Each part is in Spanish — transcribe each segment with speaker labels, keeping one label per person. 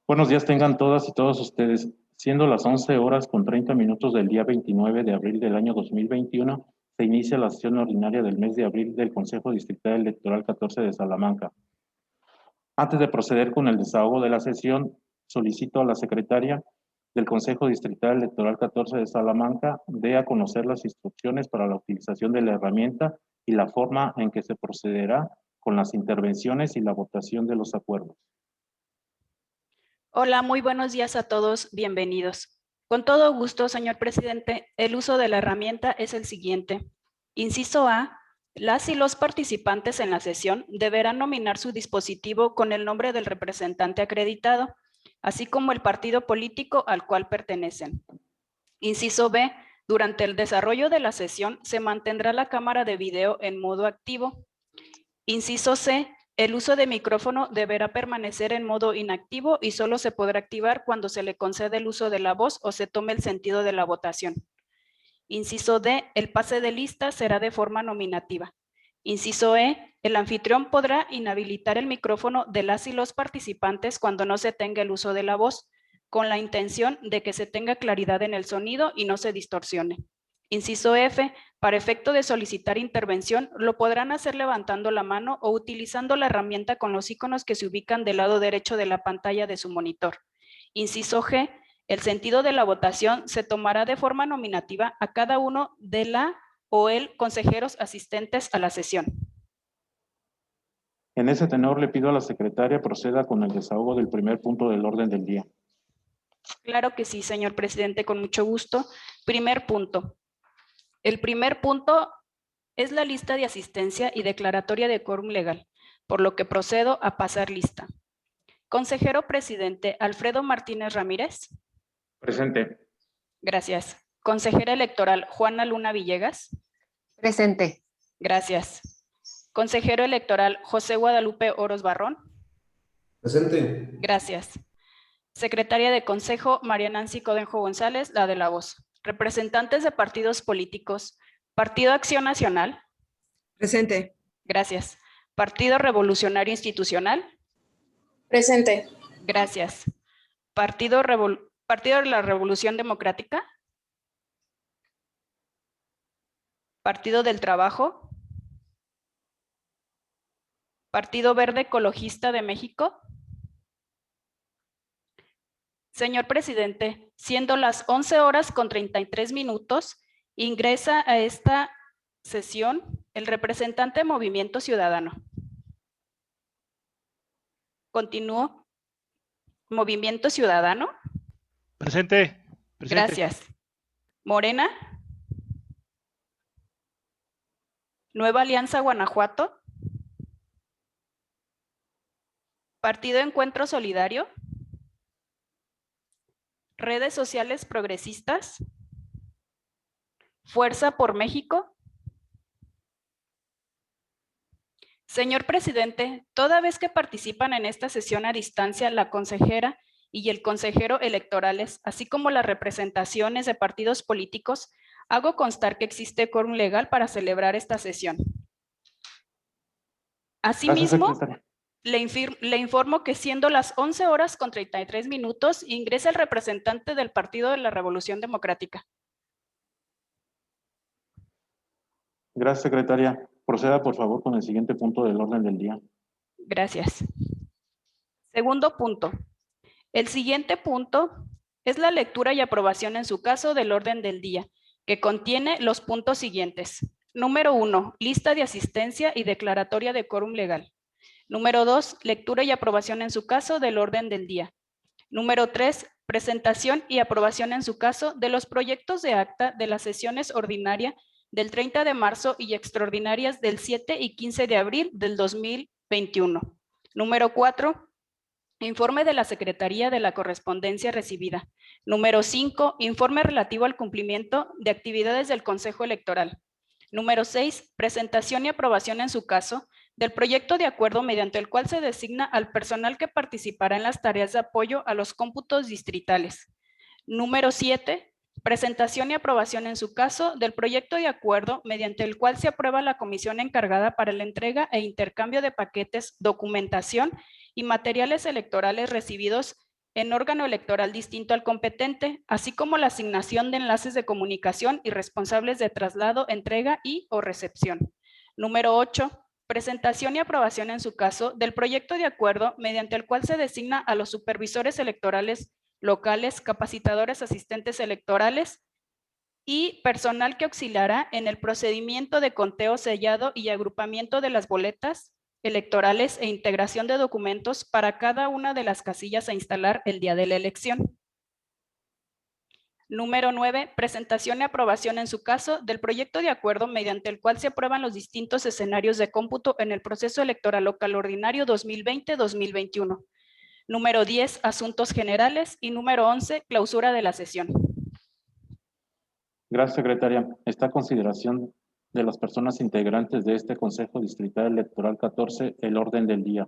Speaker 1: Buenos días tengan todas y todos ustedes. Siendo las 11 horas con 30 minutos del día 29 de abril del año 2021, se inicia la sesión ordinaria del mes de abril del Consejo Distrital Electoral 14 de Salamanca. Antes de proceder con el desahogo de la sesión, solicito a la secretaria del Consejo Distrital Electoral 14 de Salamanca dé a conocer las instrucciones para la utilización de la herramienta y la forma en que se procederá con las intervenciones y la votación de los acuerdos.
Speaker 2: Hola, muy buenos días a todos, bienvenidos. Con todo gusto, señor presidente, el uso de la herramienta es el siguiente. Inciso A, las y los participantes en la sesión deberán nominar su dispositivo con el nombre del representante acreditado, así como el partido político al cual pertenecen. Inciso B, durante el desarrollo de la sesión se mantendrá la cámara de video en modo activo. Inciso C, el uso de micrófono deberá permanecer en modo inactivo y solo se podrá activar cuando se le concede el uso de la voz o se tome el sentido de la votación. Inciso D, el pase de lista será de forma nominativa. Inciso E, el anfitrión podrá inhabilitar el micrófono de las y los participantes cuando no se tenga el uso de la voz, con la intención de que se tenga claridad en el sonido y no se distorsione. Inciso F, para efecto de solicitar intervención, lo podrán hacer levantando la mano o utilizando la herramienta con los iconos que se ubican del lado derecho de la pantalla de su monitor. Inciso G, el sentido de la votación se tomará de forma nominativa a cada uno de la o el consejeros asistentes a la sesión.
Speaker 1: En ese tenor le pido a la secretaria proceda con el desahogo del primer punto del orden del día.
Speaker 2: Claro que sí, señor presidente, con mucho gusto. Primer punto. El primer punto es la lista de asistencia y declaratoria de quórum legal, por lo que procedo a pasar lista. Consejero presidente Alfredo Martínez Ramírez.
Speaker 1: Presente.
Speaker 2: Gracias. Consejera electoral Juana Luna Villegas.
Speaker 3: Presente.
Speaker 2: Gracias. Consejero electoral José Guadalupe Oros Barrón.
Speaker 4: Presente.
Speaker 2: Gracias. Secretaria de Consejo María Nancy Codenjo González, la de la voz. Representantes de partidos políticos. Partido Acción Nacional.
Speaker 3: Presente.
Speaker 2: Gracias. Partido Revolucionario Institucional.
Speaker 5: Presente.
Speaker 2: Gracias. Partido de la Revolución Democrática. Partido del Trabajo. Partido Verde Ecologista de México. Señor presidente, siendo las 11 horas con 33 minutos, ingresa a esta sesión el representante de Movimiento Ciudadano. Continúo. Movimiento Ciudadano.
Speaker 6: Presente.
Speaker 2: Gracias. Morena. Nueva Alianza Guanajuato. Partido Encuentro Solidario. Redes Sociales Progresistas. Fuerza por México. Señor presidente, toda vez que participan en esta sesión a distancia la consejera y el consejero electorales, así como las representaciones de partidos políticos, hago constar que existe quórum legal para celebrar esta sesión. Asimismo, le informo que siendo las 11 horas con 33 minutos, ingresa el representante del Partido de la Revolución Democrática.
Speaker 1: Gracias, secretaria. Proceda, por favor, con el siguiente punto del orden del día.
Speaker 2: Gracias. Segundo punto. El siguiente punto es la lectura y aprobación en su caso del orden del día, que contiene los puntos siguientes. Número 1, lista de asistencia y declaratoria de quórum legal. Número 2, lectura y aprobación en su caso del orden del día. Número 3, presentación y aprobación en su caso de los proyectos de acta de las sesiones ordinaria del 30 de marzo y extraordinarias del 7 y 15 de abril del 2021. Número 4, informe de la Secretaría de la Correspondencia recibida. Número 5, informe relativo al cumplimiento de actividades del Consejo Electoral. Número 6, presentación y aprobación en su caso del proyecto de acuerdo mediante el cual se designa al personal que participará en las tareas de apoyo a los cómputos distritales. Número 7, presentación y aprobación en su caso del proyecto de acuerdo mediante el cual se aprueba la comisión encargada para la entrega e intercambio de paquetes, documentación y materiales electorales recibidos en órgano electoral distinto al competente, así como la asignación de enlaces de comunicación y responsables de traslado, entrega y o recepción. Número 8. Presentación y aprobación en su caso del proyecto de acuerdo mediante el cual se designa a los supervisores electorales locales, capacitadores asistentes electorales y personal que auxiliará en el procedimiento de conteo sellado y agrupamiento de las boletas electorales e integración de documentos para cada una de las casillas a instalar el día de la elección. Número 9. Presentación y aprobación en su caso del proyecto de acuerdo mediante el cual se aprueban los distintos escenarios de cómputo en el proceso electoral local ordinario 2020-2021. Número 10. Asuntos generales. Y número 11. Clausura de la sesión.
Speaker 1: Gracias, secretaria. Está a consideración de las personas integrantes de este Consejo Distrital Electoral 14 el orden del día.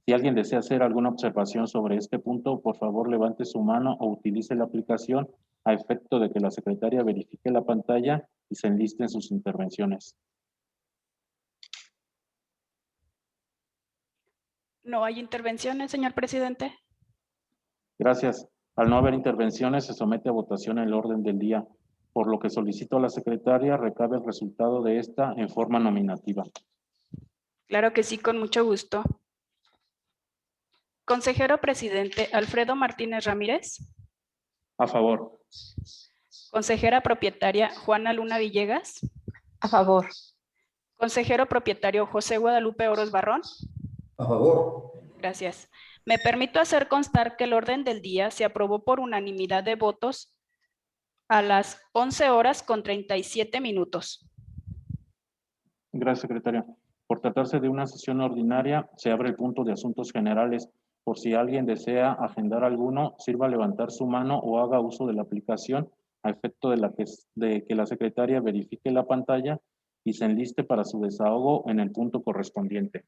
Speaker 1: Si alguien desea hacer alguna observación sobre este punto, por favor levante su mano o utilice la aplicación a efecto de que la secretaria verifique la pantalla y se enlisten sus intervenciones.
Speaker 2: No hay intervenciones, señor presidente.
Speaker 1: Gracias. Al no haber intervenciones, se somete a votación el orden del día, por lo que solicito a la secretaria recabe el resultado de esta en forma nominativa.
Speaker 2: Claro que sí, con mucho gusto. Consejero presidente Alfredo Martínez Ramírez.
Speaker 1: A favor.
Speaker 2: Consejera propietaria Juana Luna Villegas.
Speaker 3: A favor.
Speaker 2: Consejero propietario José Guadalupe Oros Barrón.
Speaker 4: A favor.
Speaker 2: Gracias. Me permito hacer constar que el orden del día se aprobó por unanimidad de votos a las 11:37.
Speaker 1: Gracias, secretaria. Por tratarse de una sesión ordinaria, se abre el punto de asuntos generales. Por si alguien desea agendar alguno, sirva levantar su mano o haga uso de la aplicación a efecto de que la secretaria verifique la pantalla y se enliste para su desahogo en el punto correspondiente.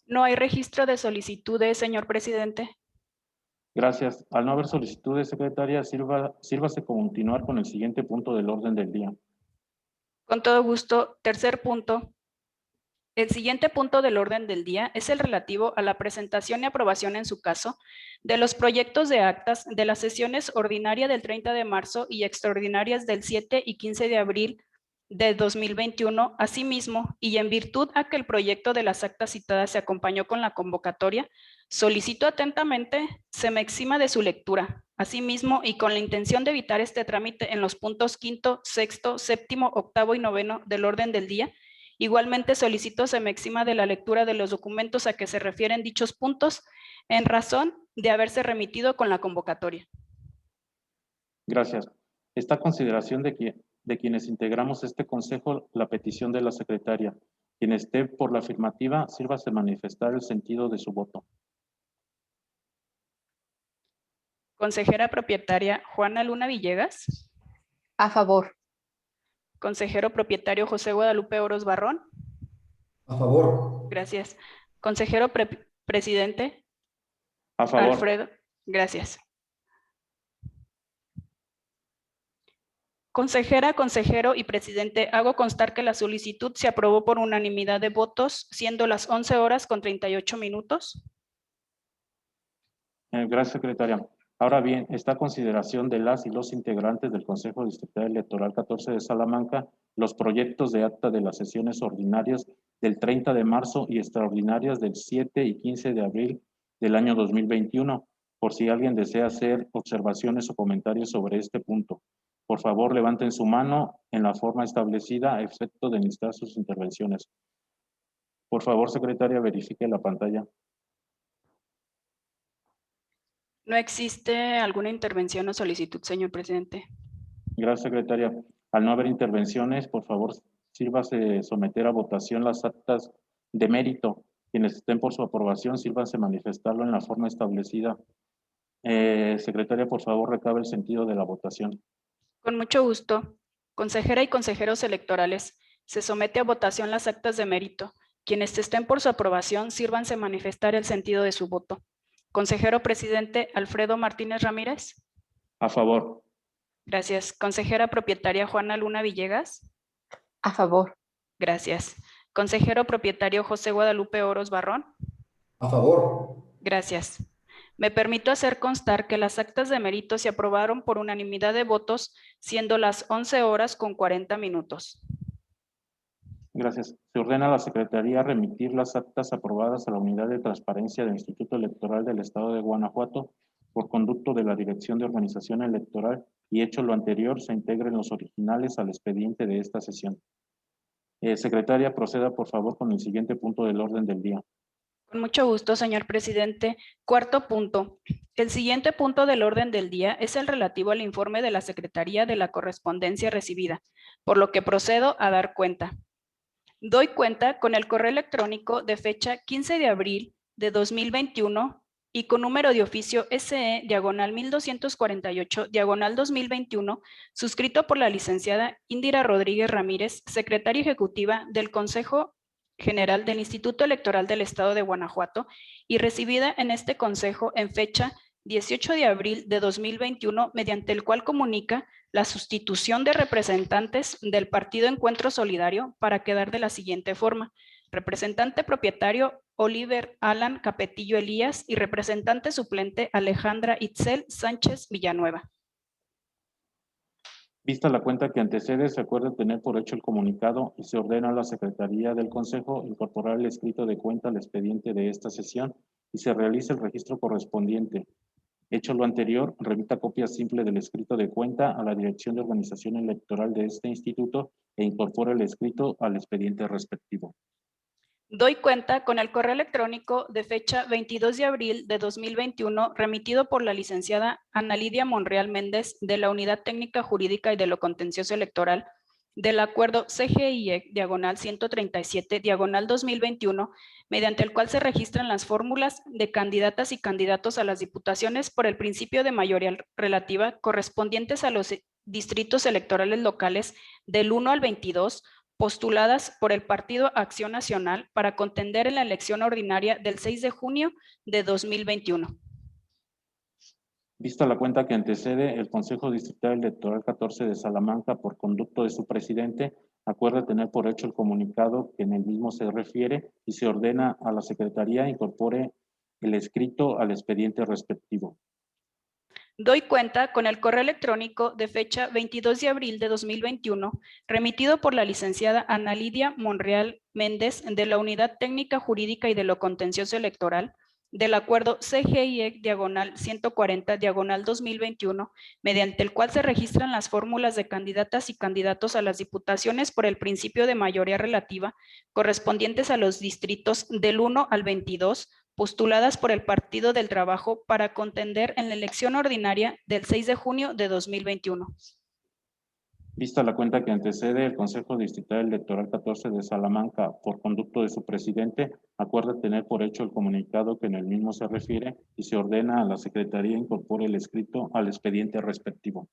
Speaker 2: No hay registro de solicitudes, señor presidente.
Speaker 1: Gracias. Al no haber solicitudes, secretaria, sírvase continuar con el siguiente punto del orden del día.
Speaker 2: Con todo gusto. Tercer punto. El siguiente punto del orden del día es el relativo a la presentación y aprobación en su caso de los proyectos de actas de las sesiones ordinaria del 30 de marzo y extraordinarias del 7 y 15 de abril de 2021. Asimismo, y en virtud a que el proyecto de las actas citadas se acompañó con la convocatoria, solicito atentamente se me exima de su lectura. Asimismo, y con la intención de evitar este trámite en los puntos quinto, sexto, séptimo, octavo y noveno del orden del día, igualmente solicito se me exima de la lectura de los documentos a que se refieren dichos puntos en razón de haberse remitido con la convocatoria.
Speaker 1: Gracias. Está a consideración de quienes integramos este consejo la petición de la secretaria. Quien esté por la afirmativa, sírvase manifestar el sentido de su voto.
Speaker 2: Consejera propietaria Juana Luna Villegas.
Speaker 3: A favor.
Speaker 2: Consejero propietario José Guadalupe Oros Barrón.
Speaker 4: A favor.
Speaker 2: Gracias. Consejero presidente
Speaker 1: A favor.
Speaker 2: Alfredo. Gracias. Consejera, consejero y presidente, hago constar que la solicitud se aprobó por unanimidad de votos, siendo las 11:38.
Speaker 1: Gracias, secretaria. Ahora bien, está a consideración de las y los integrantes del Consejo Distrital Electoral 14 de Salamanca los proyectos de acta de las sesiones ordinarias del 30 de marzo y extraordinarias del 7 y 15 de abril del año 2021, por si alguien desea hacer observaciones o comentarios sobre este punto. Por favor, levanten su mano en la forma establecida a efecto de enlistar sus intervenciones. Por favor, secretaria, verifique la pantalla.
Speaker 2: No existe alguna intervención o solicitud, señor presidente.
Speaker 1: Gracias, secretaria. Al no haber intervenciones, por favor, sírvase someter a votación las actas de mérito. Quienes estén por su aprobación, sírvanse manifestarlo en la forma establecida. Secretaria, por favor, recabe el sentido de la votación.
Speaker 2: Con mucho gusto. Consejera y consejeros electorales, se somete a votación las actas de mérito. Quienes estén por su aprobación, sírvanse manifestar el sentido de su voto. Consejero presidente Alfredo Martínez Ramírez.
Speaker 1: A favor.
Speaker 2: Gracias. Consejera propietaria Juana Luna Villegas.
Speaker 3: A favor.
Speaker 2: Gracias. Consejero propietario José Guadalupe Oros Barrón.
Speaker 4: A favor.
Speaker 2: Gracias. Me permito hacer constar que las actas de mérito se aprobaron por unanimidad de votos, siendo las 11 horas con 40 minutos.
Speaker 1: Gracias. Se ordena a la Secretaría remitir las actas aprobadas a la Unidad de Transparencia del Instituto Electoral del Estado de Guanajuato por conducto de la Dirección de Organización Electoral y hecho lo anterior, se integren los originales al expediente de esta sesión. Secretaria, proceda por favor con el siguiente punto del orden del día.
Speaker 2: Con mucho gusto, señor presidente. Cuarto punto. El siguiente punto del orden del día es el relativo al informe de la Secretaría de la correspondencia recibida, por lo que procedo a dar cuenta. Doy cuenta con el correo electrónico de fecha 15 de abril de 2021 y con número de oficio SE/1248/2021, suscrito por la licenciada Indira Rodríguez Ramírez, secretaria ejecutiva del Consejo General del Instituto Electoral del Estado de Guanajuato y recibida en este consejo en fecha 18 de abril de 2021, mediante el cual comunica la sustitución de representantes del Partido Encuentro Solidario para quedar de la siguiente forma: representante propietario Oliver Alan Capetillo Elías y representante suplente Alejandra Itzel Sánchez Villanueva.
Speaker 1: Vista la cuenta que antecede, se acuerda tener por hecho el comunicado y se ordena a la Secretaría del Consejo incorporar el escrito de cuenta al expediente de esta sesión y se realice el registro correspondiente. Hecho lo anterior, remita copia simple del escrito de cuenta a la Dirección de Organización Electoral de este instituto e incorpora el escrito al expediente respectivo.
Speaker 2: Doy cuenta con el correo electrónico de fecha 22 de abril de 2021 remitido por la licenciada Ana Lidia Monreal Méndez de la Unidad Técnica Jurídica y de lo Contencioso Electoral del acuerdo CGIE/137/2021, mediante el cual se registran las fórmulas de candidatas y candidatos a las diputaciones por el principio de mayoría relativa correspondientes a los distritos electorales locales del 1 al 22, postuladas por el Partido Acción Nacional para contender en la elección ordinaria del 6 de junio de 2021.
Speaker 1: Vista la cuenta que antecede, el Consejo Distrital Electoral 14 de Salamanca, por conducto de su presidente, acuerda tener por hecho el comunicado que en el mismo se refiere y se ordena a la Secretaría incorpore el escrito al expediente respectivo.
Speaker 2: Doy cuenta con el correo electrónico de fecha 22 de abril de 2021, remitido por la licenciada Ana Lidia Monreal Méndez de la Unidad Técnica Jurídica y de lo Contencioso Electoral, del acuerdo CGIE/140/2021, mediante el cual se registran las fórmulas de candidatas y candidatos a las diputaciones por el principio de mayoría relativa, correspondientes a los distritos del 1 al 22, postuladas por el Partido del Trabajo para contender en la elección ordinaria del 6 de junio de 2021.
Speaker 1: Vista la cuenta que antecede, el Consejo Distrital Electoral 14 de Salamanca, por conducto de su presidente, acuerda tener por hecho el comunicado que en el mismo se refiere y se ordena a la Secretaría incorpore el escrito al expediente respectivo.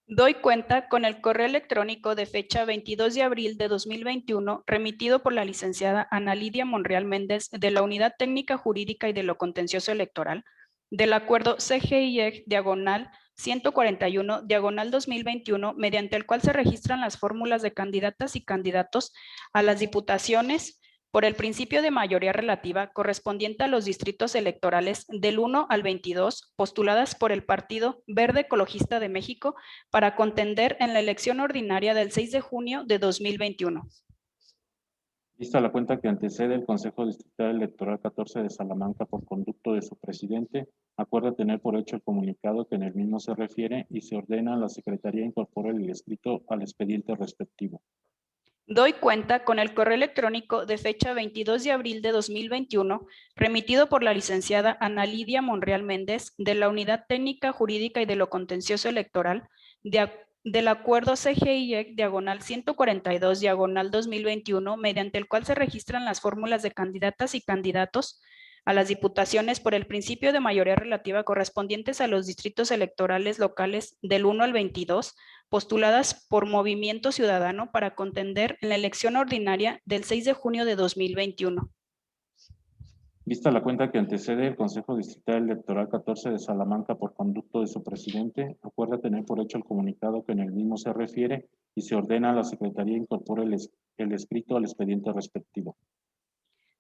Speaker 2: Doy cuenta con el correo electrónico de fecha 22 de abril de 2021, remitido por la licenciada Ana Lidia Monreal Méndez de la Unidad Técnica Jurídica y de lo Contencioso Electoral, del acuerdo CGIE/141/2021, mediante el cual se registran las fórmulas de candidatas y candidatos a las diputaciones por el principio de mayoría relativa correspondiente a los distritos electorales del 1 al 22, postuladas por el Partido Verde Ecologista de México para contender en la elección ordinaria del 6 de junio de 2021.
Speaker 1: Vista la cuenta que antecede, el Consejo Distrital Electoral 14 de Salamanca, por conducto de su presidente, acuerda tener por hecho el comunicado que en el mismo se refiere y se ordena a la Secretaría incorpore el escrito al expediente respectivo.
Speaker 2: Doy cuenta con el correo electrónico de fecha 22 de abril de 2021, remitido por la licenciada Ana Lidia Monreal Méndez de la Unidad Técnica Jurídica y de lo Contencioso Electoral, del acuerdo CGIE/142/2021, mediante el cual se registran las fórmulas de candidatas y candidatos a las diputaciones por el principio de mayoría relativa correspondientes a los distritos electorales locales del 1 al 22, postuladas por Movimiento Ciudadano para contender en la elección ordinaria del 6 de junio de 2021.
Speaker 1: Vista la cuenta que antecede el Consejo Distrital Electoral 14 de Salamanca por conducto de su presidente, acuerda tener por hecho el comunicado que en el mismo se refiere y se ordena a la Secretaría incorpore el escrito al expediente respectivo.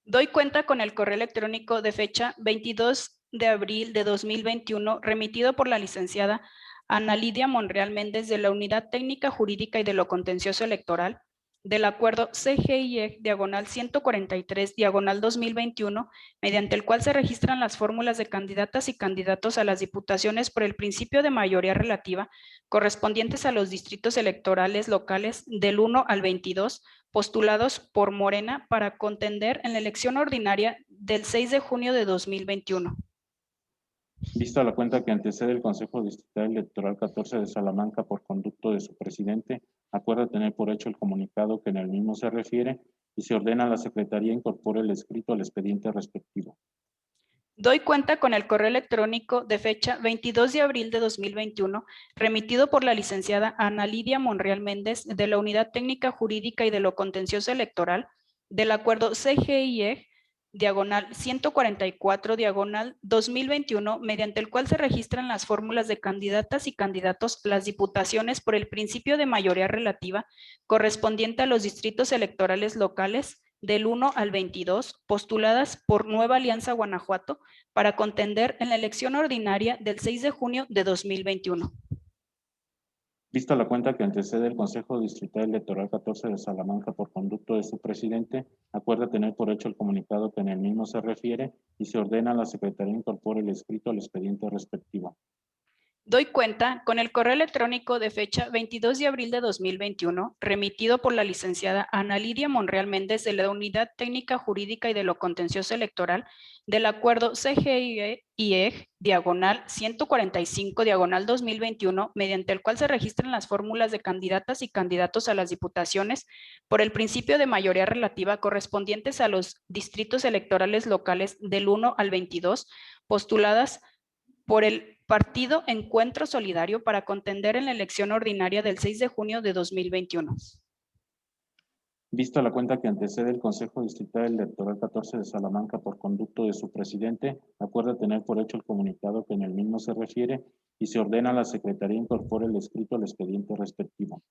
Speaker 2: Doy cuenta con el correo electrónico de fecha 22 de abril de 2021 remitido por la licenciada Ana Lidia Monreal Méndez de la Unidad Técnica Jurídica y de lo Contencioso Electoral del acuerdo CGIE-143-2021, mediante el cual se registran las fórmulas de candidatas y candidatos a las diputaciones por el principio de mayoría relativa correspondientes a los distritos electorales locales del 1 al 22, postulados por Morena para contender en la elección ordinaria del 6 de junio de 2021.
Speaker 1: Vista la cuenta que antecede el Consejo Distrital Electoral 14 de Salamanca por conducto de su presidente, acuerda tener por hecho el comunicado que en el mismo se refiere y se ordena a la Secretaría incorpore el escrito al expediente respectivo.
Speaker 2: Doy cuenta con el correo electrónico de fecha 22 de abril de 2021, remitido por la licenciada Ana Lidia Monreal Méndez de la Unidad Técnica Jurídica y de lo Contencioso Electoral del acuerdo CGIE-144-2021, mediante el cual se registran las fórmulas de candidatas y candidatos a las diputaciones por el principio de mayoría relativa correspondiente a los distritos electorales locales del 1 al 22, postuladas por Nueva Alianza Guanajuato para contender en la elección ordinaria del 6 de junio de 2021.
Speaker 1: Vista la cuenta que antecede el Consejo Distrital Electoral 14 de Salamanca por conducto de su presidente, acuerda tener por hecho el comunicado que en el mismo se refiere y se ordena a la Secretaría incorpore el escrito al expediente respectivo.
Speaker 2: Doy cuenta con el correo electrónico de fecha 22 de abril de 2021, remitido por la licenciada Ana Lidia Monreal Méndez de la Unidad Técnica Jurídica y de lo Contencioso Electoral del acuerdo CGIE-145-2021, mediante el cual se registran las fórmulas de candidatas y candidatos a las diputaciones por el principio de mayoría relativa correspondientes a los distritos electorales locales del 1 al 22, postuladas por el Partido Encuentro Solidario para contender en la elección ordinaria del 6 de junio de 2021.
Speaker 1: Vista la cuenta que antecede el Consejo Distrital Electoral 14 de Salamanca por conducto de su presidente, acuerda tener por hecho el comunicado que en el mismo se refiere y se ordena a la Secretaría incorpore el escrito al expediente respectivo.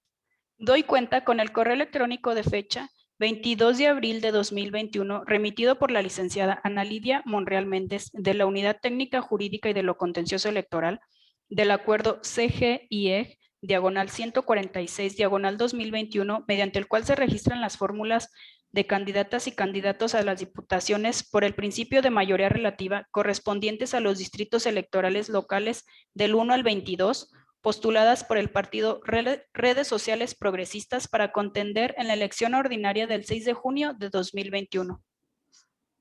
Speaker 2: Doy cuenta con el correo electrónico de fecha 22 de abril de 2021, remitido por la licenciada Ana Lidia Monreal Méndez de la Unidad Técnica Jurídica y de lo Contencioso Electoral del acuerdo CGIE-146-2021, mediante el cual se registran las fórmulas de candidatas y candidatos a las diputaciones por el principio de mayoría relativa correspondientes a los distritos electorales locales del 1 al 22, postuladas por el partido Redes Sociales Progresistas para contender en la elección ordinaria del 6 de junio de 2021.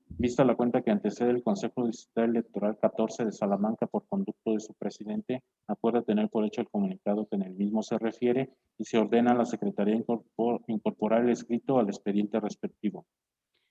Speaker 1: Vista la cuenta que antecede el Consejo Distrital Electoral 14 de Salamanca por conducto de su presidente, acuerda tener por hecho el comunicado que en el mismo se refiere y se ordena a la Secretaría incorporar el escrito al expediente respectivo.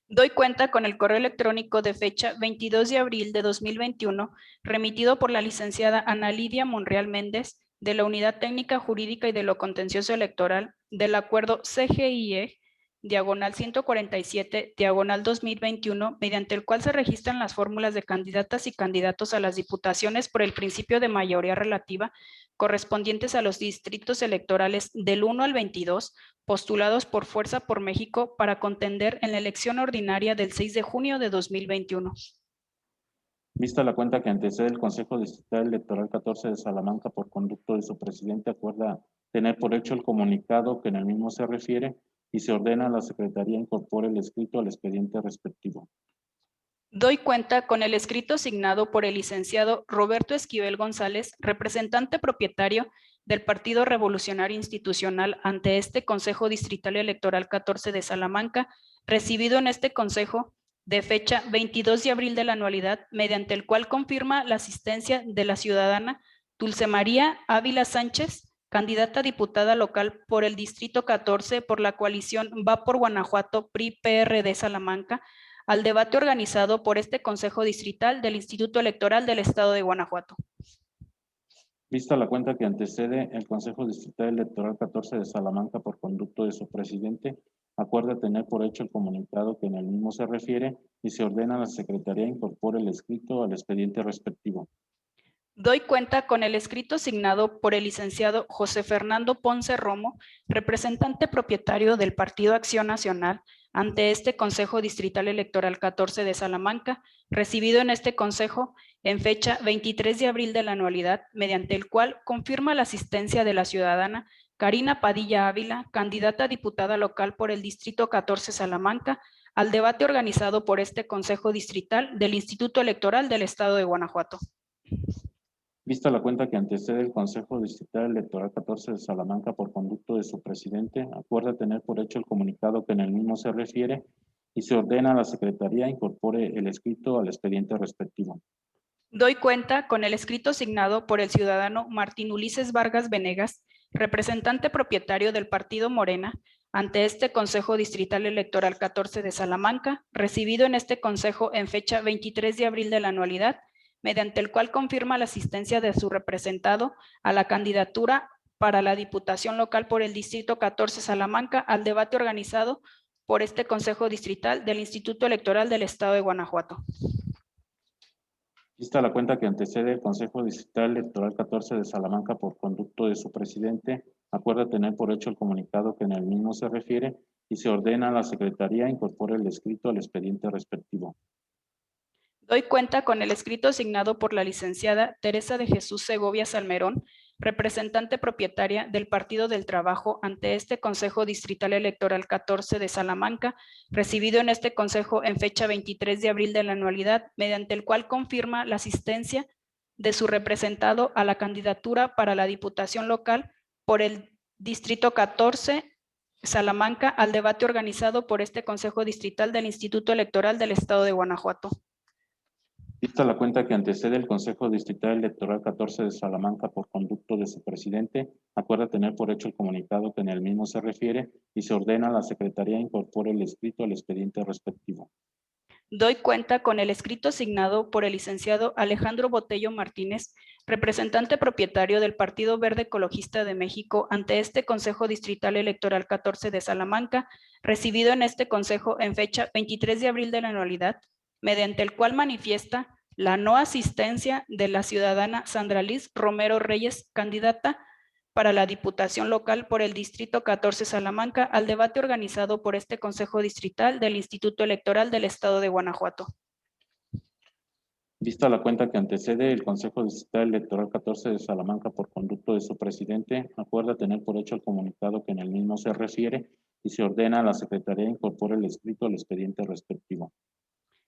Speaker 2: Doy cuenta con el correo electrónico de fecha 22 de abril de 2021, remitido por la licenciada Ana Lidia Monreal Méndez de la Unidad Técnica Jurídica y de lo Contencioso Electoral del acuerdo CGIE-147-2021, mediante el cual se registran las fórmulas de candidatas y candidatos a las diputaciones por el principio de mayoría relativa correspondientes a los distritos electorales del 1 al 22, postulados por Fuerza por México para contender en la elección ordinaria del 6 de junio de 2021.
Speaker 1: Vista la cuenta que antecede el Consejo Distrital Electoral 14 de Salamanca por conducto de su presidente, acuerda tener por hecho el comunicado que en el mismo se refiere y se ordena a la Secretaría incorpore el escrito al expediente respectivo.
Speaker 2: Doy cuenta con el escrito signado por el licenciado Roberto Esquivel González, representante propietario del Partido Revolucionario Institucional ante este Consejo Distrital Electoral 14 de Salamanca, recibido en este Consejo de fecha 22 de abril de la anualidad, mediante el cual confirma la asistencia de la ciudadana Dulce María Ávila Sánchez, candidata a diputada local por el Distrito 14 por la coalición Va por Guanajuato PRI-PRD Salamanca, al debate organizado por este Consejo Distrital del Instituto Electoral del Estado de Guanajuato.
Speaker 1: Vista la cuenta que antecede el Consejo Distrital Electoral 14 de Salamanca por conducto de su presidente, acuerda tener por hecho el comunicado que en el mismo se refiere y se ordena a la Secretaría incorpore el escrito al expediente respectivo.
Speaker 2: Doy cuenta con el escrito signado por el licenciado José Fernando Ponce Romo, representante propietario del Partido Acción Nacional, ante este Consejo Distrital Electoral 14 de Salamanca, recibido en este Consejo en fecha 23 de abril de la anualidad, mediante el cual confirma la asistencia de la ciudadana Karina Padilla Ávila, candidata a diputada local por el Distrito 14 Salamanca, al debate organizado por este Consejo Distrital del Instituto Electoral del Estado de Guanajuato.
Speaker 1: Vista la cuenta que antecede el Consejo Distrital Electoral 14 de Salamanca por conducto de su presidente, acuerda tener por hecho el comunicado que en el mismo se refiere y se ordena a la Secretaría incorpore el escrito al expediente respectivo.
Speaker 2: Doy cuenta con el escrito signado por el ciudadano Martín Ulises Vargas Venegas, representante propietario del Partido Morena, ante este Consejo Distrital Electoral 14 de Salamanca, recibido en este Consejo en fecha 23 de abril de la anualidad, mediante el cual confirma la asistencia de su representado a la candidatura para la Diputación Local por el Distrito 14 Salamanca al debate organizado por este Consejo Distrital del Instituto Electoral del Estado de Guanajuato.
Speaker 1: Vista la cuenta que antecede el Consejo Distrital Electoral 14 de Salamanca por conducto de su presidente, acuerda tener por hecho el comunicado que en el mismo se refiere y se ordena a la Secretaría incorpore el escrito al expediente respectivo.
Speaker 2: Doy cuenta con el escrito asignado por la licenciada Teresa de Jesús Segovia Salmerón, representante propietaria del Partido del Trabajo ante este Consejo Distrital Electoral 14 de Salamanca, recibido en este Consejo en fecha 23 de abril de la anualidad, mediante el cual confirma la asistencia de su representado a la candidatura para la Diputación Local por el Distrito 14 Salamanca al debate organizado por este Consejo Distrital del Instituto Electoral del Estado de Guanajuato.
Speaker 1: Vista la cuenta que antecede el Consejo Distrital Electoral 14 de Salamanca por conducto de su presidente, acuerda tener por hecho el comunicado que en el mismo se refiere y se ordena a la Secretaría incorpore el escrito al expediente respectivo.
Speaker 2: Doy cuenta con el escrito asignado por el licenciado Alejandro Botello Martínez, representante propietario del Partido Verde Ecologista de México ante este Consejo Distrital Electoral 14 de Salamanca, recibido en este Consejo en fecha 23 de abril de la anualidad, mediante el cual manifiesta la no asistencia de la ciudadana Sandra Liz Romero Reyes, candidata para la Diputación Local por el Distrito 14 Salamanca al debate organizado por este Consejo Distrital del Instituto Electoral del Estado de Guanajuato.
Speaker 1: Vista la cuenta que antecede el Consejo Distrital Electoral 14 de Salamanca por conducto de su presidente, acuerda tener por hecho el comunicado que en el mismo se refiere y se ordena a la Secretaría incorpore el escrito al expediente respectivo.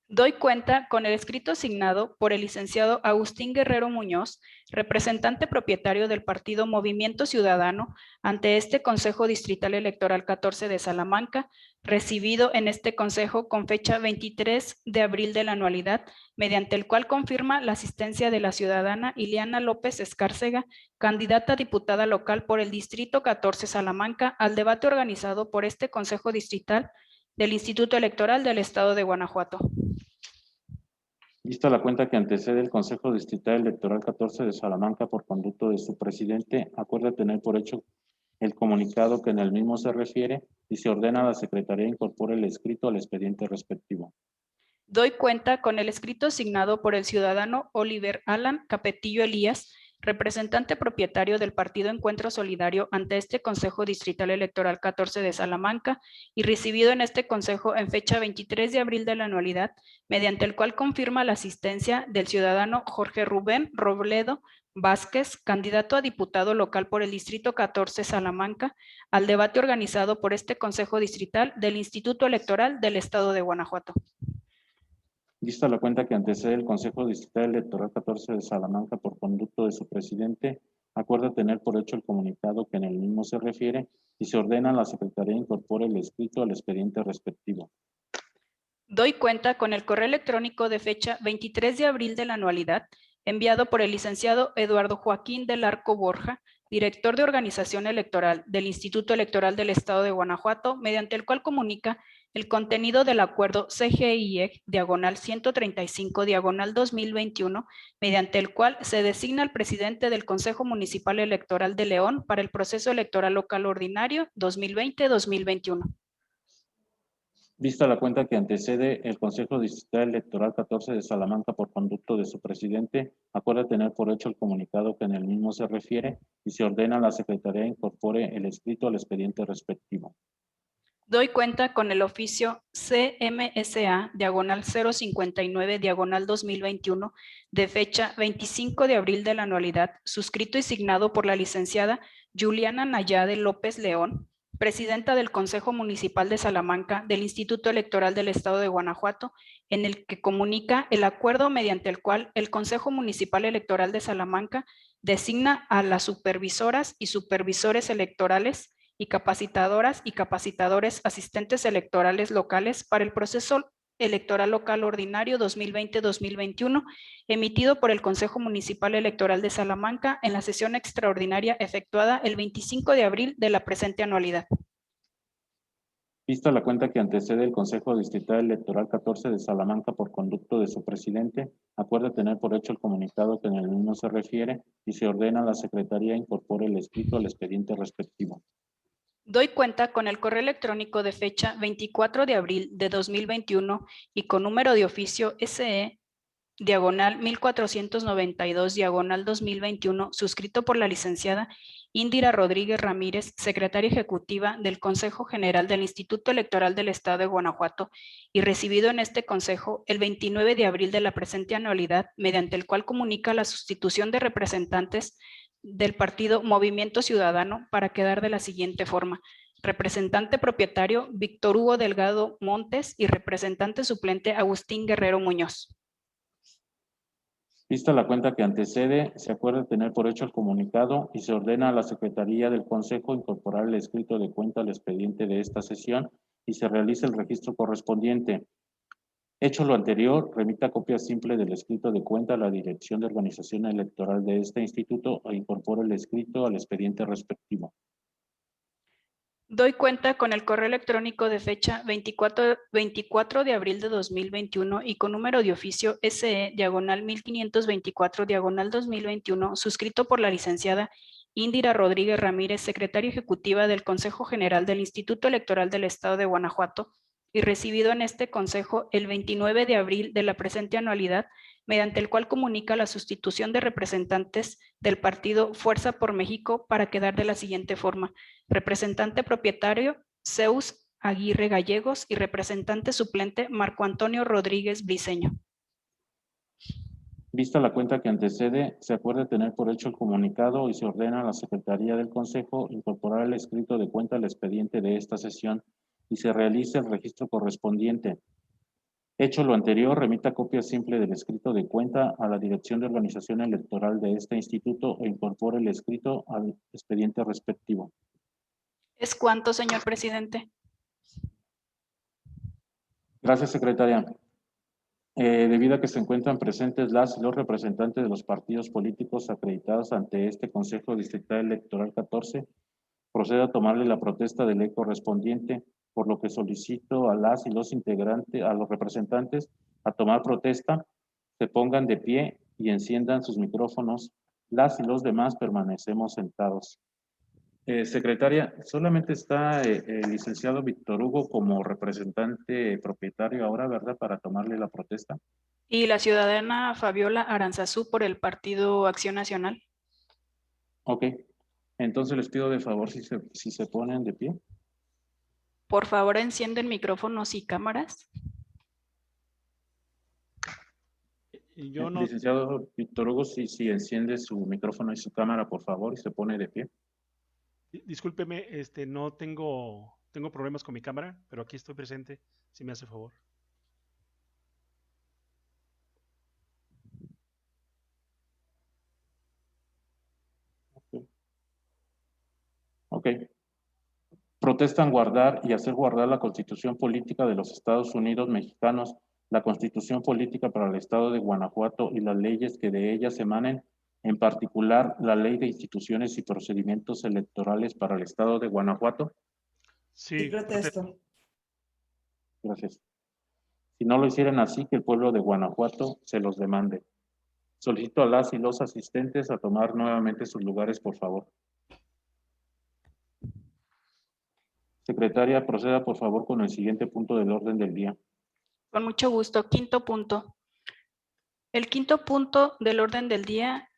Speaker 2: Doy cuenta con el escrito asignado por el licenciado Agustín Guerrero Muñoz, representante propietario del Partido Movimiento Ciudadano, ante este Consejo Distrital Electoral 14 de Salamanca, recibido en este Consejo con fecha 23 de abril de la anualidad, mediante el cual confirma la asistencia de la ciudadana Ileana López Escárcega, candidata a diputada local por el Distrito 14 Salamanca, al debate organizado por este Consejo Distrital del Instituto Electoral del Estado de Guanajuato.
Speaker 1: Vista la cuenta que antecede el Consejo Distrital Electoral 14 de Salamanca por conducto de su presidente, acuerda tener por hecho el comunicado que en el mismo se refiere y se ordena a la Secretaría incorpore el escrito al expediente respectivo.
Speaker 2: Doy cuenta con el escrito asignado por el ciudadano Oliver Alan Capetillo Elías, representante propietario del Partido Encuentro Solidario ante este Consejo Distrital Electoral 14 de Salamanca y recibido en este Consejo en fecha 23 de abril de la anualidad, mediante el cual confirma la asistencia del ciudadano Jorge Rubén Robledo Vázquez, candidato a diputado local por el Distrito 14 Salamanca, al debate organizado por este Consejo Distrital del Instituto Electoral del Estado de Guanajuato.
Speaker 1: Vista la cuenta que antecede el Consejo Distrital Electoral 14 de Salamanca por conducto de su presidente, acuerda tener por hecho el comunicado que en el mismo se refiere y se ordena a la Secretaría incorpore el escrito al expediente respectivo.
Speaker 2: Doy cuenta con el correo electrónico de fecha 23 de abril de la anualidad, enviado por el licenciado Eduardo Joaquín del Arco Borja, director de Organización Electoral del Instituto Electoral del Estado de Guanajuato, mediante el cual comunica el contenido del acuerdo CGIEG diagonal 135 diagonal 2021, mediante el cual se designa al presidente del Consejo Municipal Electoral de León para el proceso electoral local ordinario 2020-2021.
Speaker 1: Vista la cuenta que antecede el Consejo Distrital Electoral 14 de Salamanca por conducto de su presidente, acuerda tener por hecho el comunicado que en el mismo se refiere y se ordena a la Secretaría incorpore el escrito al expediente respectivo.
Speaker 2: Doy cuenta con el oficio CMSA diagonal 059 diagonal 2021 de fecha 25 de abril de la anualidad, suscrito y signado por la licenciada Juliana Nayade López León, presidenta del Consejo Municipal de Salamanca del Instituto Electoral del Estado de Guanajuato, en el que comunica el acuerdo mediante el cual el Consejo Municipal Electoral de Salamanca designa a las supervisoras y supervisores electorales y capacitadoras y capacitadores asistentes electorales locales para el proceso electoral local ordinario 2020-2021 emitido por el Consejo Municipal Electoral de Salamanca en la sesión extraordinaria efectuada el 25 de abril de la presente anualidad.
Speaker 1: Vista la cuenta que antecede el Consejo Distrital Electoral 14 de Salamanca por conducto de su presidente, acuerda tener por hecho el comunicado que en el mismo se refiere y se ordena a la Secretaría incorpore el escrito al expediente respectivo.
Speaker 2: Doy cuenta con el correo electrónico de fecha 24 de abril de 2021 y con número de oficio SE diagonal 1492 diagonal 2021 suscrito por la licenciada Indira Rodríguez Ramírez, secretaria ejecutiva del Consejo General del Instituto Electoral del Estado de Guanajuato y recibido en este consejo el 29 de abril de la presente anualidad, mediante el cual comunica la sustitución de representantes del partido Movimiento Ciudadano para quedar de la siguiente forma: representante propietario Víctor Hugo Delgado Montes y representante suplente Agustín Guerrero Muñoz.
Speaker 1: Vista la cuenta que antecede, se acuerda tener por hecho el comunicado y se ordena a la Secretaría del Consejo incorporar el escrito de cuenta al expediente de esta sesión y se realiza el registro correspondiente. Hecho lo anterior, remita copia simple del escrito de cuenta a la Dirección de Organización Electoral de este instituto e incorpore el escrito al expediente respectivo.
Speaker 2: Doy cuenta con el correo electrónico de fecha 24 de abril de 2021 y con número de oficio SE diagonal 1524 diagonal 2021 suscrito por la licenciada Indira Rodríguez Ramírez, secretaria ejecutiva del Consejo General del Instituto Electoral del Estado de Guanajuato y recibido en este consejo el 29 de abril de la presente anualidad, mediante el cual comunica la sustitución de representantes del partido Fuerza por México para quedar de la siguiente forma: representante propietario Zeus Aguirre Gallegos y representante suplente Marco Antonio Rodríguez Briceño.
Speaker 1: Vista la cuenta que antecede, se acuerda tener por hecho el comunicado y se ordena a la Secretaría del Consejo incorporar el escrito de cuenta al expediente de esta sesión y se realice el registro correspondiente. Hecho lo anterior, remita copia simple del escrito de cuenta a la Dirección de Organización Electoral de este instituto e incorpore el escrito al expediente respectivo.
Speaker 2: ¿Es cuánto, señor presidente?
Speaker 1: Gracias, secretaria. Debido a que se encuentran presentes las y los representantes de los partidos políticos acreditados ante este Consejo Distrital Electoral 14, procedo a tomarle la protesta de ley correspondiente, por lo que solicito a las y los integrantes, a los representantes, a tomar protesta, se pongan de pie y enciendan sus micrófonos. Las y los demás permanecemos sentados. Secretaria, solamente está el licenciado Víctor Hugo como representante propietario ahora, ¿verdad? Para tomarle la protesta.
Speaker 2: Y la ciudadana Fabiola Aranzazú por el Partido Acción Nacional.
Speaker 1: Ok. Entonces les pido de favor si se ponen de pie.
Speaker 2: Por favor, encienden micrófonos y cámaras.
Speaker 6: Yo no,
Speaker 1: Licenciado Víctor Hugo, si enciende su micrófono y su cámara, por favor, y se pone de pie.
Speaker 6: discúlpeme, no tengo problemas con mi cámara, pero aquí estoy presente, si me hace favor.
Speaker 1: Ok. Protestan guardar y hacer guardar la Constitución Política de los Estados Unidos Mexicanos, la Constitución Política para el Estado de Guanajuato y las leyes que de ellas emanen, en particular la Ley de Instituciones y Procedimientos Electorales para el Estado de Guanajuato.
Speaker 6: Sí,
Speaker 7: protesto.
Speaker 1: Gracias. Si no lo hicieran así, que el pueblo de Guanajuato se los demande. Solicito a las y los asistentes a tomar nuevamente sus lugares, por favor. Secretaria, proceda por favor con el siguiente punto del orden del día.
Speaker 2: Con mucho gusto. Quinto punto. El quinto punto del orden del día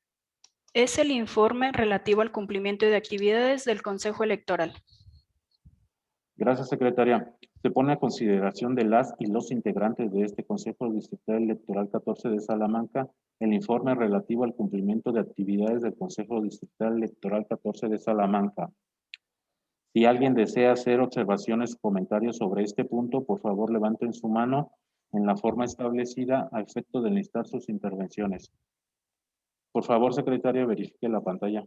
Speaker 2: es el informe relativo al cumplimiento de actividades del Consejo Electoral.
Speaker 1: Gracias, secretaria. Se pone a consideración de las y los integrantes de este Consejo Distrital Electoral 14 de Salamanca el informe relativo al cumplimiento de actividades del Consejo Distrital Electoral 14 de Salamanca. Si alguien desea hacer observaciones o comentarios sobre este punto, por favor levanten su mano en la forma establecida a efecto de listar sus intervenciones. Por favor, secretaria, verifique la pantalla.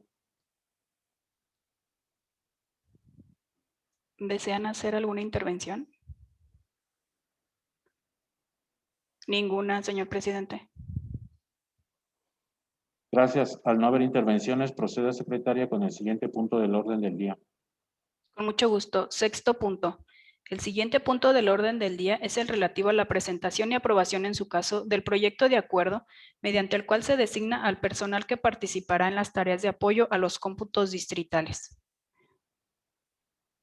Speaker 2: ¿Desean hacer alguna intervención? Ninguna, señor presidente.
Speaker 1: Gracias. Al no haber intervenciones, proceda, secretaria, con el siguiente punto del orden del día.
Speaker 2: Con mucho gusto. Sexto punto. El siguiente punto del orden del día es el relativo a la presentación y aprobación en su caso del proyecto de acuerdo mediante el cual se designa al personal que participará en las tareas de apoyo a los cómputos distritales.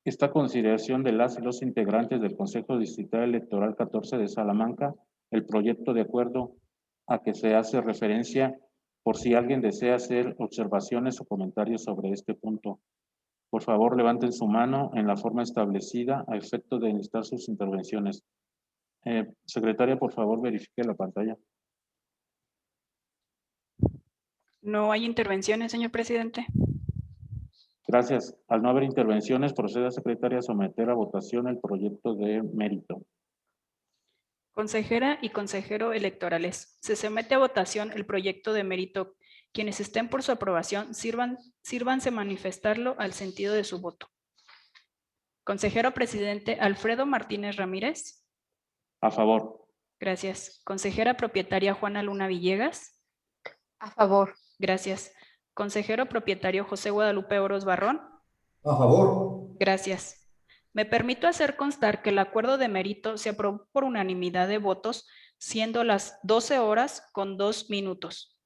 Speaker 1: Esta consideración de las y los integrantes del Consejo Distrital Electoral 14 de Salamanca, el proyecto de acuerdo a que se hace referencia por si alguien desea hacer observaciones o comentarios sobre este punto. Por favor, levanten su mano en la forma establecida a efecto de enlistar sus intervenciones. Secretaria, por favor, verifique la pantalla.
Speaker 2: No hay intervenciones, señor presidente.
Speaker 1: Gracias. Al no haber intervenciones, proceda, secretaria, a someter a votación el proyecto de mérito.
Speaker 2: Consejera y consejero electorales, se somete a votación el proyecto de mérito. Quienes estén por su aprobación, sírvanse manifestarlo al sentido de su voto. Consejero presidente Alfredo Martínez Ramírez.
Speaker 1: A favor.
Speaker 2: Gracias. Consejera propietaria Juana Luna Villegas.
Speaker 3: A favor.
Speaker 2: Gracias. Consejero propietario José Guadalupe Oros Barrón.
Speaker 4: A favor.
Speaker 2: Gracias. Me permito hacer constar que el acuerdo de mérito se aprobó por unanimidad de votos, siendo las 12 horas con 2 minutos.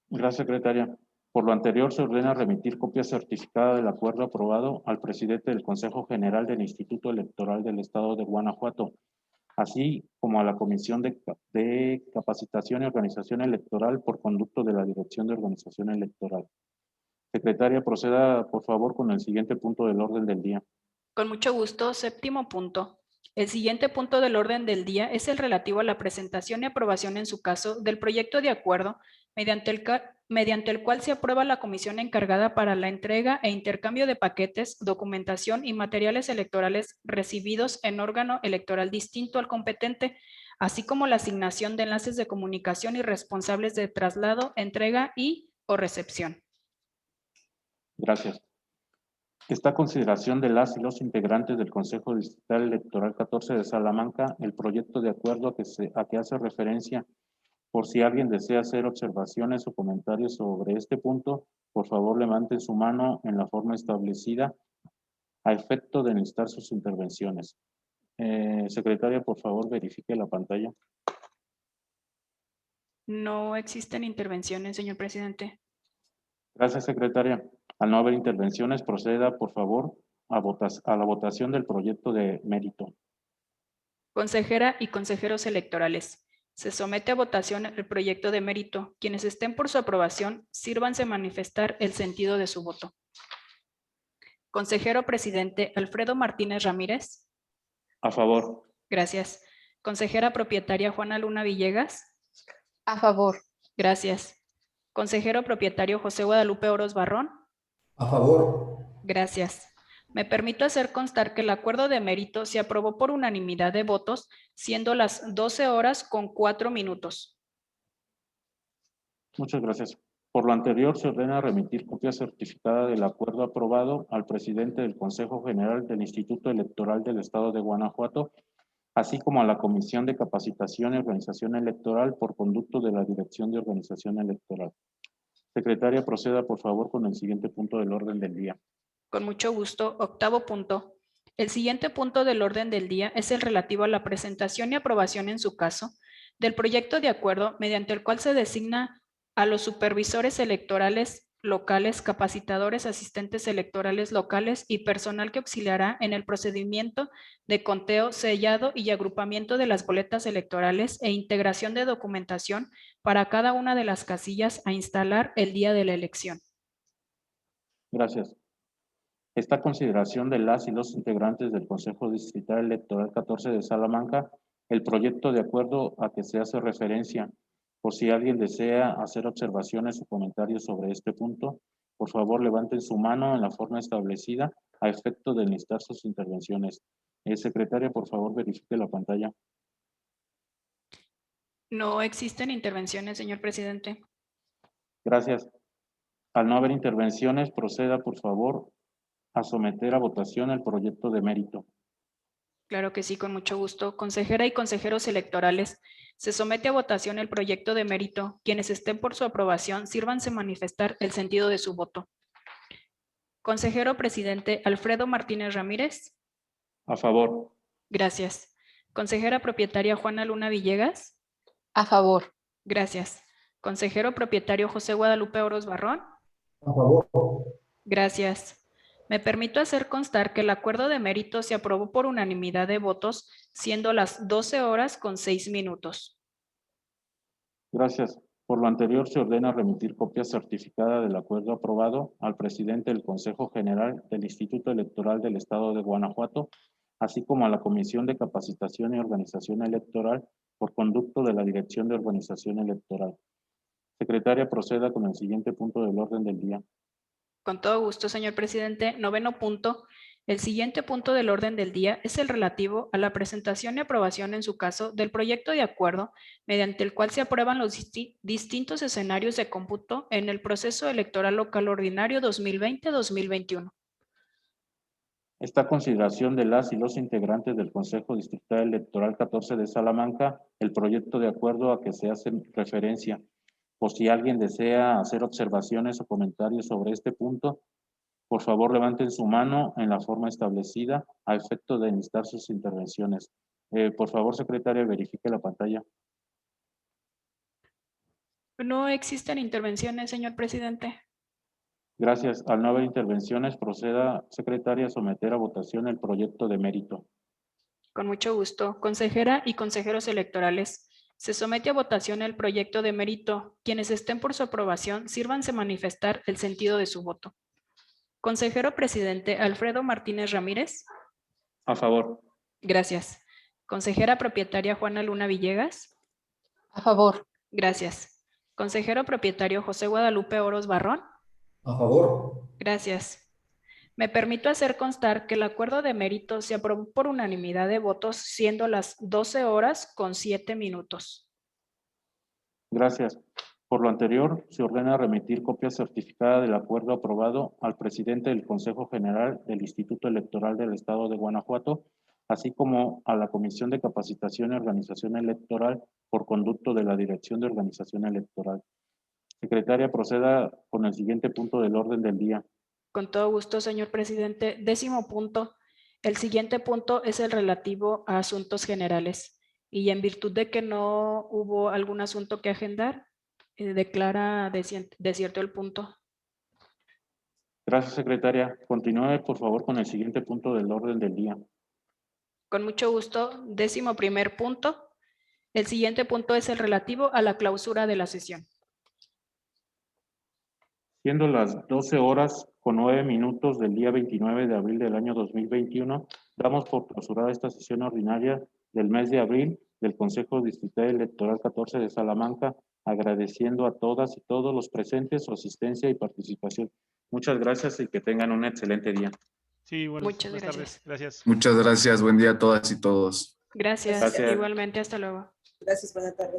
Speaker 1: Gracias, secretaria. Por lo anterior, se ordena remitir copia certificada del acuerdo aprobado al presidente del Consejo General del Instituto Electoral del Estado de Guanajuato, así como a la Comisión de Capacitación y Organización Electoral por conducto de la Dirección de Organización Electoral. Secretaria, proceda, por favor, con el siguiente punto del orden del día.
Speaker 2: Con mucho gusto. Séptimo punto. El siguiente punto del orden del día es el relativo a la presentación y aprobación en su caso del proyecto de acuerdo mediante el cual se aprueba la comisión encargada para la entrega e intercambio de paquetes, documentación y materiales electorales recibidos en órgano electoral distinto al competente, así como la asignación de enlaces de comunicación y responsables de traslado, entrega o recepción.
Speaker 1: Gracias. Esta consideración de las y los integrantes del Consejo Distrital Electoral 14 de Salamanca, el proyecto de acuerdo a que hace referencia, por si alguien desea hacer observaciones o comentarios sobre este punto, por favor levanten su mano en la forma establecida a efecto de enlistar sus intervenciones. Secretaria, por favor, verifique la pantalla.
Speaker 2: No existen intervenciones, señor presidente.
Speaker 1: Gracias, secretaria. Al no haber intervenciones, proceda, por favor, a la votación del proyecto de mérito.
Speaker 2: Consejera y consejeros electorales, se somete a votación el proyecto de mérito. Quienes estén por su aprobación, sírvanse manifestar el sentido de su voto. Consejero presidente Alfredo Martínez Ramírez.
Speaker 1: A favor.
Speaker 2: Gracias. Consejera propietaria Juana Luna Villegas.
Speaker 3: A favor.
Speaker 2: Gracias. Consejero propietario José Guadalupe Oros Barrón.
Speaker 4: A favor.
Speaker 2: Gracias. Me permito hacer constar que el acuerdo de mérito se aprobó por unanimidad de votos, siendo las 12 horas con 4 minutos.
Speaker 1: Muchas gracias. Por lo anterior, se ordena remitir copia certificada del acuerdo aprobado al presidente del Consejo General del Instituto Electoral del Estado de Guanajuato, así como a la Comisión de Capacitación y Organización Electoral por conducto de la Dirección de Organización Electoral. Secretaria, proceda por favor con el siguiente punto del orden del día.
Speaker 2: Con mucho gusto. Octavo punto. El siguiente punto del orden del día es el relativo a la presentación y aprobación en su caso del proyecto de acuerdo mediante el cual se designa a los supervisores electorales locales, capacitadores, asistentes electorales locales y personal que auxiliará en el procedimiento de conteo, sellado y agrupamiento de las boletas electorales e integración de documentación para cada una de las casillas a instalar el día de la elección.
Speaker 1: Gracias. Esta consideración de las y los integrantes del Consejo Distrital Electoral 14 de Salamanca, el proyecto de acuerdo a que se hace referencia, por si alguien desea hacer observaciones o comentarios sobre este punto, por favor levanten su mano en la forma establecida a efecto de enlistar sus intervenciones. Secretaria, por favor, verifique la pantalla.
Speaker 2: No existen intervenciones, señor presidente.
Speaker 1: Gracias. Al no haber intervenciones, proceda, por favor, a someter a votación el proyecto de mérito.
Speaker 2: Claro que sí, con mucho gusto. Consejera y consejeros electorales, se somete a votación el proyecto de mérito. Quienes estén por su aprobación, sírvanse manifestar el sentido de su voto. Consejero presidente Alfredo Martínez Ramírez.
Speaker 1: A favor.
Speaker 2: Gracias. Consejera propietaria Juana Luna Villegas.
Speaker 3: A favor.
Speaker 2: Gracias. Consejero propietario José Guadalupe Oros Barrón.
Speaker 4: A favor.
Speaker 2: Gracias. Me permito hacer constar que el acuerdo de mérito se aprobó por unanimidad de votos, siendo las 12:06.
Speaker 1: Gracias. Por lo anterior, se ordena remitir copia certificada del acuerdo aprobado al presidente del Consejo General del Instituto Electoral del Estado de Guanajuato, así como a la Comisión de Capacitación y Organización Electoral por conducto de la Dirección de Organización Electoral. Secretaria, proceda con el siguiente punto del orden del día.
Speaker 2: Con todo gusto, señor presidente. 9º punto. El siguiente punto del orden del día es el relativo a la presentación y aprobación en su caso del proyecto de acuerdo mediante el cual se aprueban los distintos escenarios de cómputo en el proceso electoral local ordinario 2020-2021.
Speaker 1: Esta consideración de las y los integrantes del Consejo Distrital Electoral 14 de Salamanca, el proyecto de acuerdo a que se hace referencia. O si alguien desea hacer observaciones o comentarios sobre este punto, por favor levanten su mano en la forma establecida a efecto de enlistar sus intervenciones. Por favor, secretaria, verifique la pantalla.
Speaker 2: No existen intervenciones, señor presidente.
Speaker 1: Gracias. Al no haber intervenciones, proceda, secretaria, a someter a votación el proyecto de mérito.
Speaker 2: Con mucho gusto. Consejera y consejeros electorales, se somete a votación el proyecto de mérito. Quienes estén por su aprobación, sírvanse manifestar el sentido de su voto. Consejero presidente Alfredo Martínez Ramírez.
Speaker 1: A favor.
Speaker 2: Gracias. Consejera propietaria Juana Luna Villegas.
Speaker 3: A favor.
Speaker 2: Gracias. Consejero propietario José Guadalupe Oros Barrón.
Speaker 4: A favor.
Speaker 2: Gracias. Me permito hacer constar que el acuerdo de mérito se aprobó por unanimidad de votos, siendo las 12:07.
Speaker 1: Gracias. Por lo anterior, se ordena remitir copia certificada del acuerdo aprobado al presidente del Consejo General del Instituto Electoral del Estado de Guanajuato, así como a la Comisión de Capacitación y Organización Electoral por conducto de la Dirección de Organización Electoral. Secretaria, proceda con el siguiente punto del orden del día.
Speaker 2: Con todo gusto, señor presidente. 10º punto. El siguiente punto es el relativo a asuntos generales. Y en virtud de que no hubo algún asunto que agendar, declara desierto el punto.
Speaker 1: Gracias, secretaria. Continúe, por favor, con el siguiente punto del orden del día.
Speaker 2: Con mucho gusto. 11º punto. El siguiente punto es el relativo a la clausura de la sesión.
Speaker 1: Siendo las 12:09 del día 29 de abril del año 2021, damos por clausurada esta sesión ordinaria del mes de abril del Consejo Distrital Electoral 14 de Salamanca, agradeciendo a todas y todos los presentes su asistencia y participación. Muchas gracias y que tengan un excelente día.
Speaker 6: Sí, buenas
Speaker 2: Muchas
Speaker 6: tardes. Gracias.
Speaker 7: Muchas gracias. Buen día a todas y todos.
Speaker 2: Gracias.
Speaker 1: Gracias.
Speaker 2: Igualmente, hasta luego.
Speaker 8: Gracias, buenas tardes.